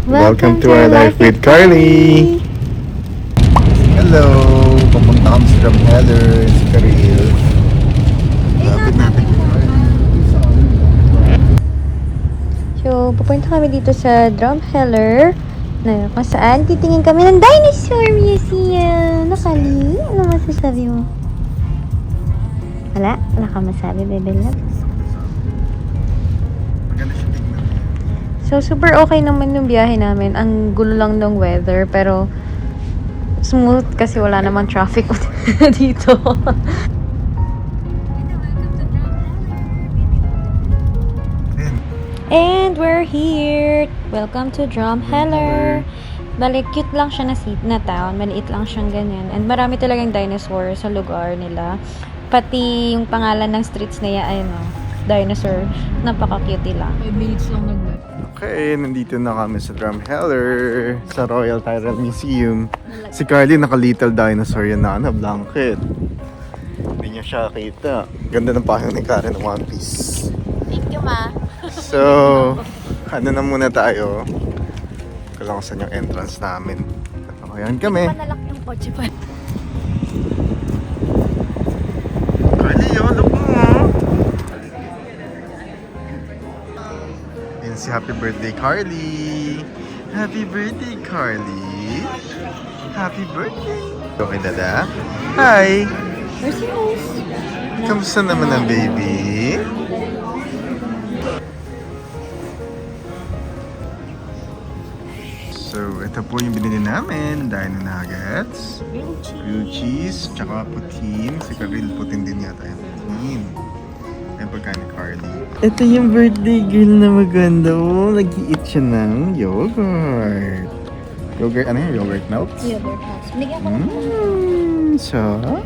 Welcome to our life with Carly! Hello! Papunta kami sa Drumheller, si Karil. Lapit natin. So, pupunta kami dito sa Drumheller na kung saan titingin kami ng Dinosaur Museum. Nakali, ano masasabi mo? Wala? Wala ka masabi, Bebe Love? Maganda siya tingnan. So, super okay naman yung biyahe namin. Ang gulo lang ng weather, pero smooth kasi wala namang traffic dito. And we're here! Welcome to Drumheller! Balik, cute lang siya na town. Maliit lang siyang ganyan. And marami talagang dinosaur sa lugar nila. Pati yung pangalan ng streets na yan, ano, dinosaur. Napaka-cute lang. 5 minutes lang nag-live. Okay, nandito na kami sa Drumheller, sa Royal Tyrrell Museum. Si Carly naka-little dinosaur yan na blanket. Hindi niya siya kita. Ganda ng pahong ni Karen ng One Piece. Thank you, ma. So, ano na muna tayo. Kailangan ko saan yung entrance namin. Ayan kami. Panalak yung kotse pa. Carly, yun, look mo. Yan si Happy Birthday, Carly. Happy birthday, Carly. Happy birthday. Okay, dada. Hi. Where's your nose? Kamusta naman ang baby? So, ito po yung binili namin. Dino nuggets. Grilled cheese. Tsaka putin. Si Karil putin din yata yung putin. Yung pagkain ni Carly. Ito yung birthday girl na maganda. Oh, nag-i-eat siya ng yogurt. Yogurt, ano yung yogurt melts? Yogurt house. Binigyan ko lang. Sarap.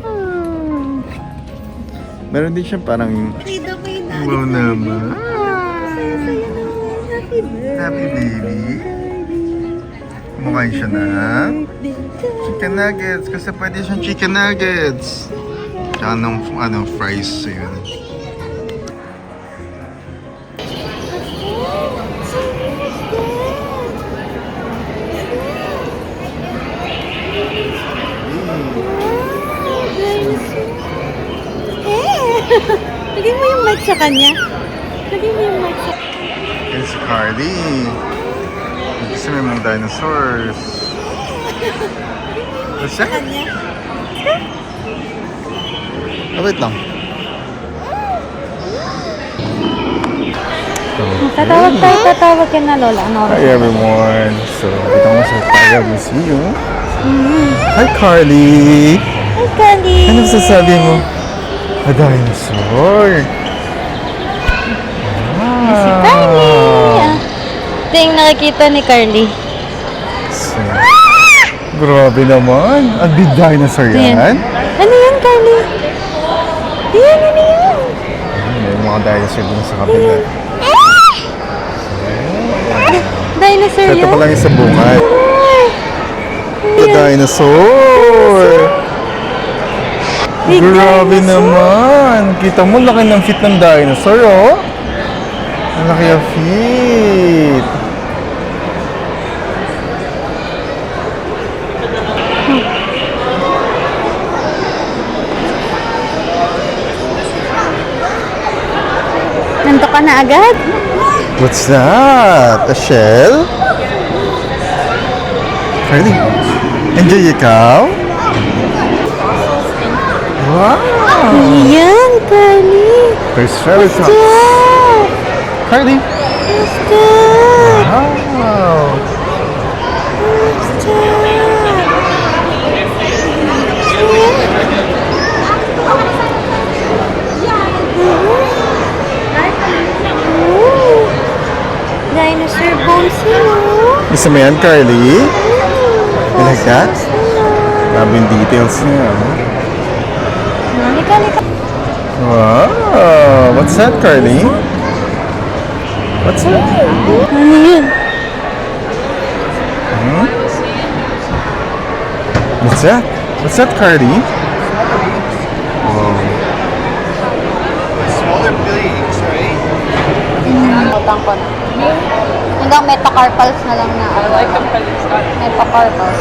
Meron din siya parang... Frida ko yun. Wow naman. Happy birthday. Happy baby. Kumakain siya ng chicken nuggets kasi pwede siyang chicken nuggets. Tsaka ng fries. So yun. Lagay mo yung mic sa kanya. Lagay mo yung mic sa kanya. Yan si Carly. Gusto mo yung mga dinosaurs. What's that? Oh, wait lang. Tatawag ka na, Lola. Ano? Hi everyone. So, dito mo sa Tyrrell Museum. Hi Carly. Hi, Kali. Ano sasabi mo? A dinosaur. Ito yung nakikita ni Carly. So, grabe naman. A big dinosaur yan. Ano yan, Carly? Yan, ano yan? May mga dinosaur din sa kabila. Dinosaur Ito yan? pa lang yung sa bungay. The dinosaur! Big Grabe dinosaur. naman! Kita mo, laki ng feet ng dinosaur, oh! Ang laki ng feet! Nanto ka na agad? What's that? A shell? Carly, enjoy ikaw? Wow! Yan, Carly. Triceratops! Stop! Carly! Stop! Wow! Dinosaur bones yun. Gusto mo yan, Carly? You like that? Grabe yung details niya. Halika, halika. Wow! What's that, Carly? What's that? Ano yun? What's that? What's that, Carly? Wow. Smaller beings, right? Titikman ko na. Hanggang metacarpals na lang na. I like them metacarpals.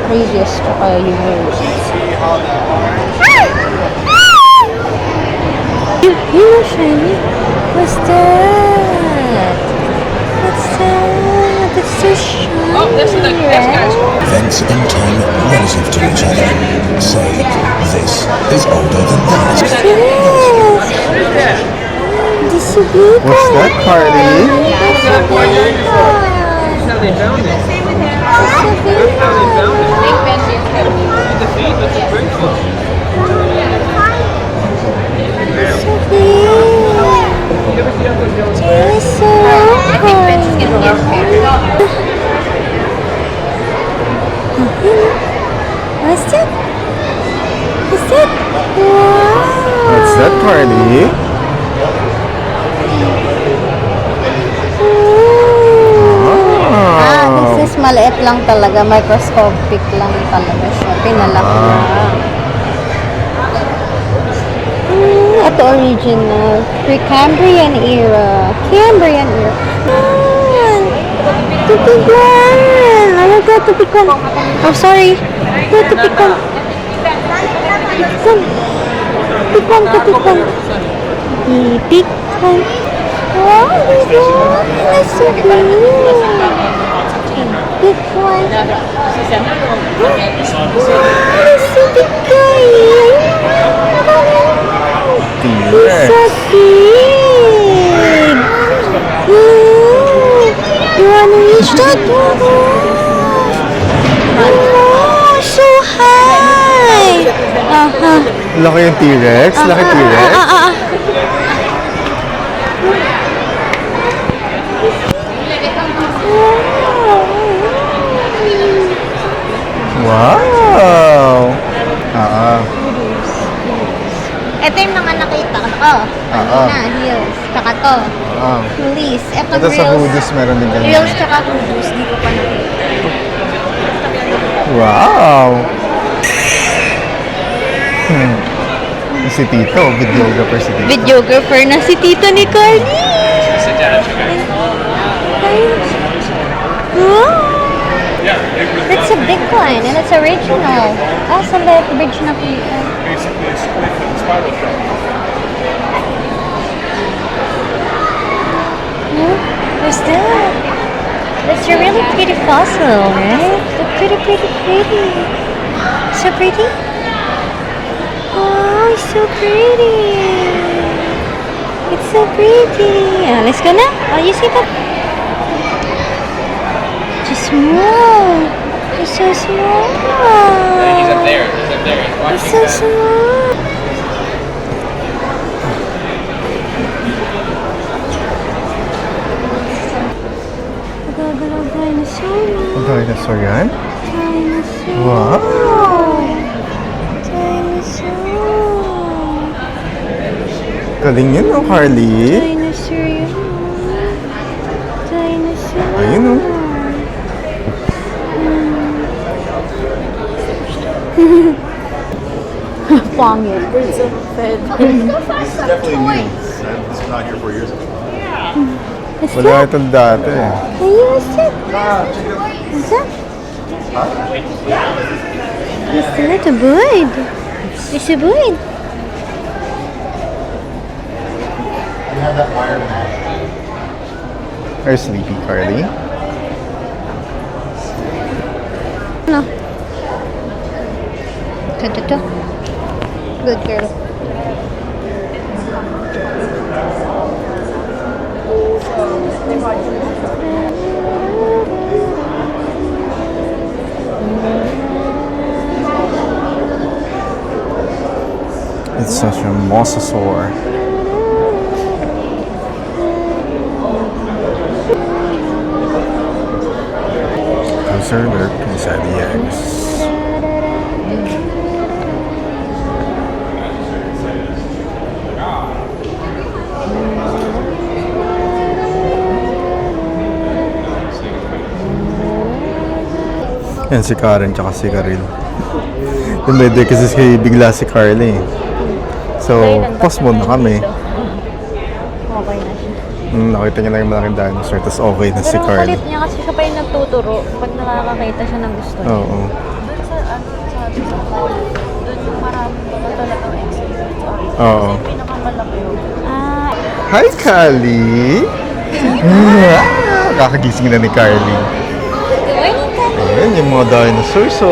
Radius, tsaka yung rose. You shiny. What's that? It's so shiny. Oh, this is the best guy's called. Events in time relative to each other. Say, this is older than that. Yes. This is good. What's that, Carly? That's how they found it. That's how they found it. The feed was pretty cool. What's that? What's that? Wow. What's that, Carly? This is maliit lang talaga. Microscopic lang talaga siya. Pinalaki na. Ito original. Precambrian era. Cambrian era. Tupigan! Ano ka tupigan? Oh, sorry. Tupigan. Tupigan. Tupigan. Tupigan. Wow, that's so cute. Big one. Wow, that's so big guy. He's so big. You wanna reach that? Oh, so high. Laki yung T-Rex. Laki T-Rex. Wow! Ito yung mga nakita ko. Kanina, heels. Tsaka to. Police. Etong Ito sa Hoodoo's meron din ganyan. Reels tsaka Hoodoo's. Di ko pa nakita. Wow! Si Tito, videographer si Tito. Videographer na si Tito ni Carly. Wow! It's a big one and it's original. Sa left bridge na kita. What's that? That's a really pretty fossil, right? Pretty. So pretty? Oh, it's so pretty. It's so pretty. Let's go now. Oh, you see that? Just small. It's so small. He's up there. It's so small. Nagagalaw dinosaur. Ang dinosaur yan? Dinosaur. Wow! Dinosaur. Galing yun, no, Carly? Dinosaur yun. Dinosaur. Ayun, no? Pangit. This is definitely new. This was not here 4 years ago. What's Wala that? itong dati. Ayun, what's that? What's that? What's that? A bird. It's a bird. You have that wire mesh. Are you sleepy, Carly? No. Ito. Good girl. It's such a mosasaur. Those are lurked inside the eggs. Yan si Karen tsaka si Karil. Dumede kasi bigla si Carly. So, pause muna kami. okay na siya. Nakita niya lang yung malaking dinosaur, tapos okay na si Pero ang Carly. kulit niya kasi siya pa yung nagtuturo pag nakakakita siya ng gusto niya. Oo. Doon sa, sabi sa mall, doon yung maraming mga talagang exhibit. Oo. Kasi pinakamalaki yun. Ah, Hi, Carly! Kakagising na ni Carly. Ayan, yung mga dinosaurs. So,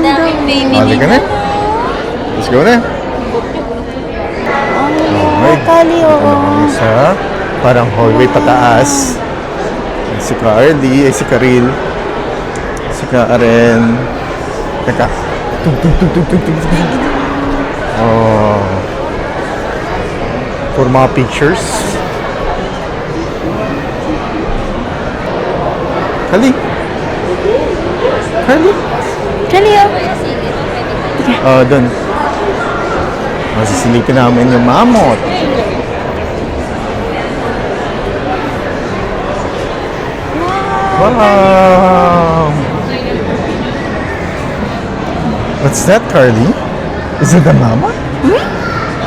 daming baby hali ka na. Let's go na. Okay. Kali, Ito oo. naman sa parang hallway pataas. Si Carly, si Karil. Si Karen. Teka. Tug, tug, tug, tug, tug, tug, tug. Oh. For mga pictures. Carly. Carly. Kali, Oh, doon. Masisilipin namin yung mammoth. Wow! What's that, Carly? Is it a mammoth?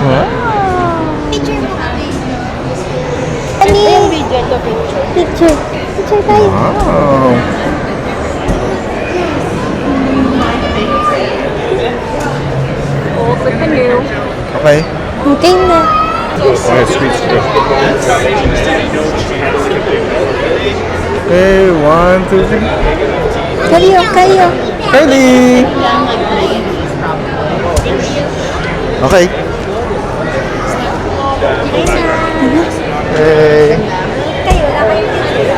Wow! Ito yung video, ito picture. Picture. Picture tayo. Wow! Open the new. Okay. Okay na. Okay, 1, 2, 3. Kayo, kayo. Carly! Okay. Okay. Kayo, wala kayo picture.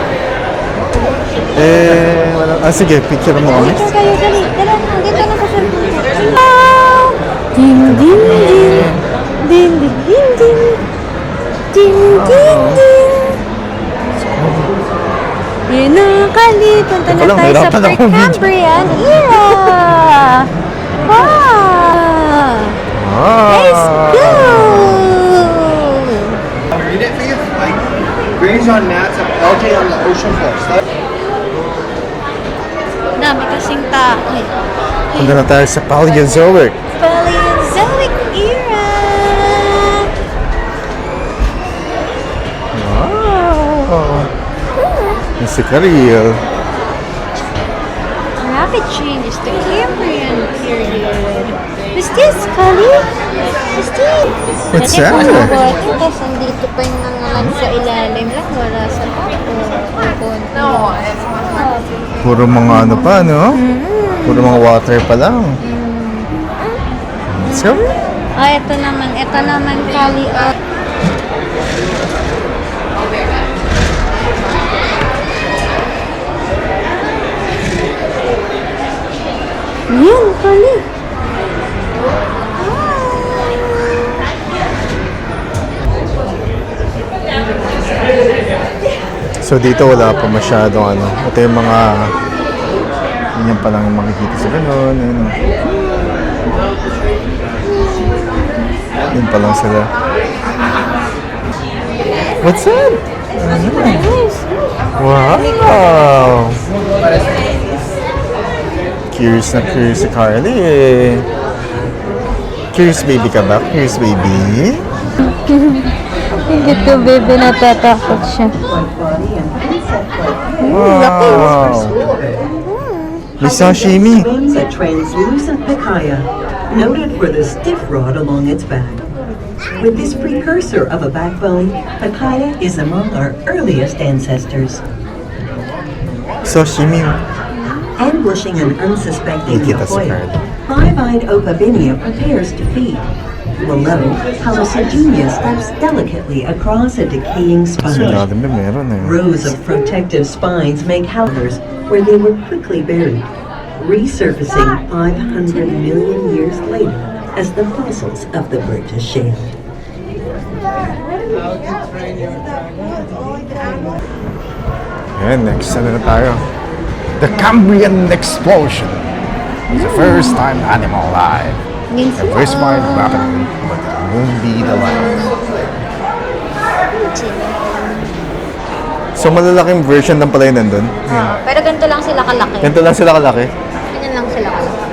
Wala. Sige, picture mo kami. Picture kayo, dali. Dala na, dito na sa cellphone ko. Wow! Ding, ding, ding. Ding, ding, ding, ding. Ding, ding, ding. Yun na, Kali. Punta na Ito lang, tayo sa nahirapan ako Precambrian era. Wow! Let's go! Read it for you. Like, graze on gnats of algae on the ocean floor. Dami kasing tao. Punta na tayo sa Paleozoic. Paleozoic era. Wow! Yung si Karil. Rapid changes to Cambrian period. Who's this, Kali? Who's this? What's Dati that? pumabot, tapos andito pa yung nangalan sa ilalim lang. Wala sa tapo. No, Puro mga ano pa, no? Puro mga water pa lang. Let's go. Ah, ito naman, Kali. Oh. Yan, Kali. So dito wala pa masyadong ano. Ito yung mga ganyan pa lang yung makikita sa ganun. Ano. Yun pa lang sila. What's that? Wow! Curious na curious si Carly eh. Curious baby ka ba? Curious baby? Hindi to, baby, natatakot siya. Wow! May sashimi. Remains a translucent picaya, noted for the stiff rod along its back. With this precursor of a backbone, picaya is among our earliest ancestors. Sashimi. Ambushing an unsuspecting Nakita si Yokoya, Carly. five-eyed Opabinia prepares to feed. Below, Halosogenia steps delicately across a decaying Sa spine. ilalim na meron eh. Rows of protective spines make howlers where they were quickly buried, resurfacing 500 million years later as the fossils of the British Shale. Ayan, next ano na tayo? The Cambrian Explosion. It's the first time animal alive. Diversified rapidly, but it won't be the last. So malalaking version lang pala yun nandun. Pero ganito lang sila kalaki. Ganito lang sila kalaki. Ganyan lang sila kalaki.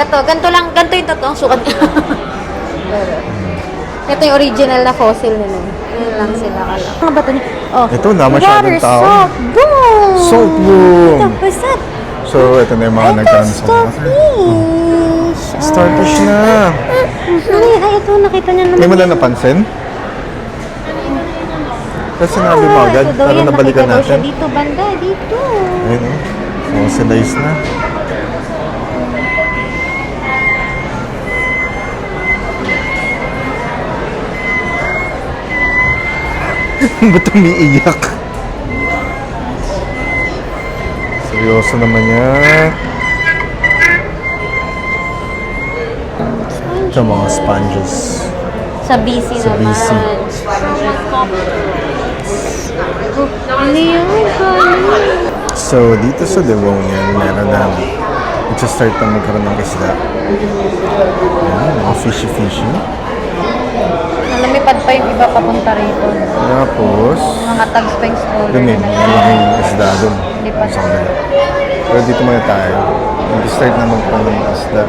Ito, ganito yung totoong sukat niya. Pero, ito yung original na fossil nila. Yun lang sila kala. Mga bato niya. Oh, Ito na, masyadong water, tao. salt, boom! Salt boom! Tapos that. So, ito na yung mga nagkaroon sa water. Starfish! Starfish na! Ay, ito, nakita niya naman. Hindi mo lang napansin? Kasi sinabi mo agad, ito daw para yan, nabalikan nakita daw siya natin. dito, banda, dito. Ayun o. Fossilized na. Ba't umiiyak? Seryoso naman yan. Ito mga sponges. Sa BC Sa naman. BC. Ano yun? So, dito sa Devonian, meron na nag-start na magkaroon ng isda. Ayan, mga fishy-fishy. Nalamipad pa yung iba papunta rito. Tapos, Mga tags pa yung stroller. dun yun, malaking isda dun. Hindi pa. Sa kanila. Pero dito muna tayo. Nag-start na magkaroon ng isda.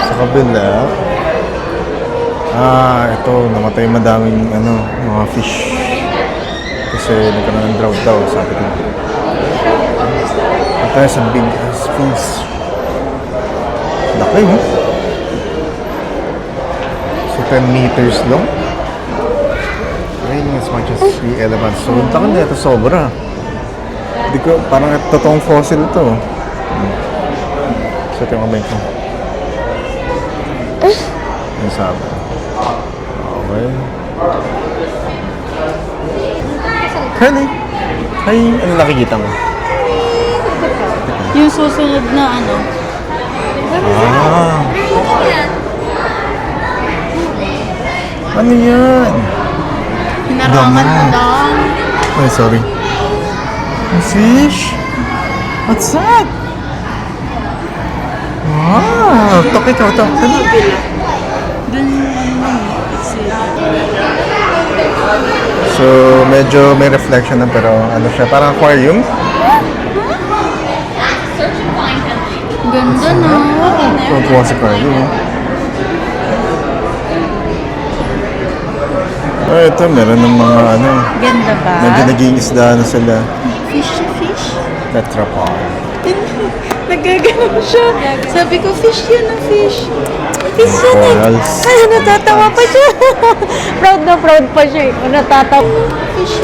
Sa kabila, ito, namatay madaming mga fish. Kasi nagkaroon ng drought daw, sabi ko. At tayo sa big ass fish. Laki, no? So, 10 meters long. Raining as much as 3 elements. So, ang takot na ito sobra. Hindi ko, parang totoong fossil ito. So, ito yung kamay ko. Ang sabi. Okay. Honey! Hi! Ano nakikita mo? Yung susunod na ano. Ano yan? Hinarangan Dami. lang. Ay, sorry. A fish? What's that? Wow! Tok ito, tok. Dun ano So, medyo may reflection na pero ano siya, parang aquarium. Ganda no. Tuwa sa aquarium. Oh, ito, meron ng mga Ganda ba? medyo naging isda na sila. Fish to fish. Tetrapod. Nagagano siya. Sabi ko, fish yan ang fish. Fish yan eh. Corals. Ay, natatawa pa siya. Proud na proud pa siya. Natatawa.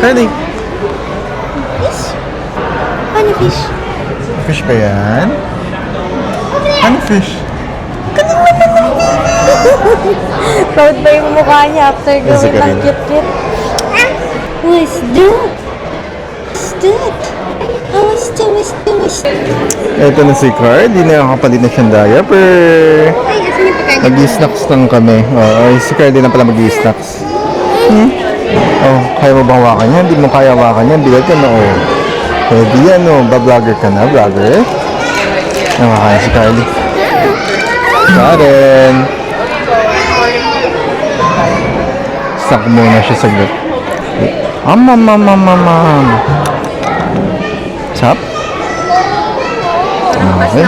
Honey, Ano fish? fish ba yan? Ano fish? Proud pa yung mukha niya after Yes, gawin ng Karina. cute-cute. What's that? What's that? What's that? Ito na si Carl, di na nakapalit na siyang diaper. Mag-snacks lang kami. Ay, si Carl din na pala mag-snacks. Oh, kaya mo bang hawakan yan? Di mo kaya hawakan yan? Bigat ka na, oh. Pwede yan, oh. Ba-vlogger ka na, vlogger? Nakakaya si Carly. Karen! Snack muna siya saglit. Chop? Okay.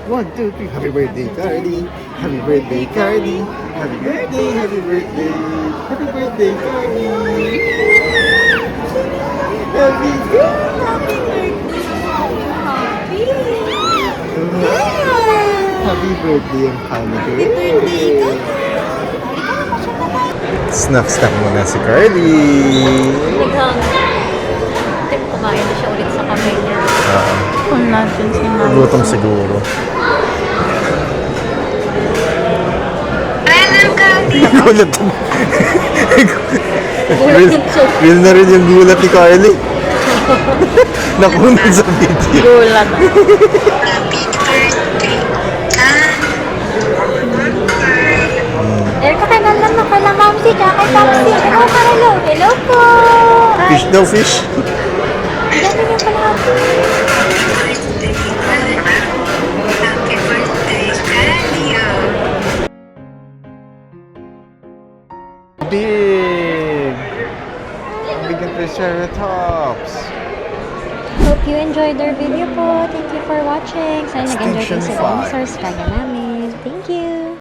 1, 2, 3. Happy birthday, Carly. Happy birthday, Carly. Happy birthday, happy birthday. Happy birthday, Carly. Happy Happy birthday, ang Carly. Happy birthday, Snack muna si Carly. Kumain na siya ulit sa kamay niya. Kung natin si Mama. Gutom siguro. Gulat. Real na rin yung gulat ni Carly. Nakunan sa video. Gulat. Erko kay nandan na kala Mamsi, tsaka kay Papsi. Hello, Carlo. Hello po. Fish daw, fish. Dami niyo pala. Big. Big ng Triceratops. Hope you enjoyed our video po. Thank you for watching. Sana nag-enjoy kayo sa dinosaurs kaya namin.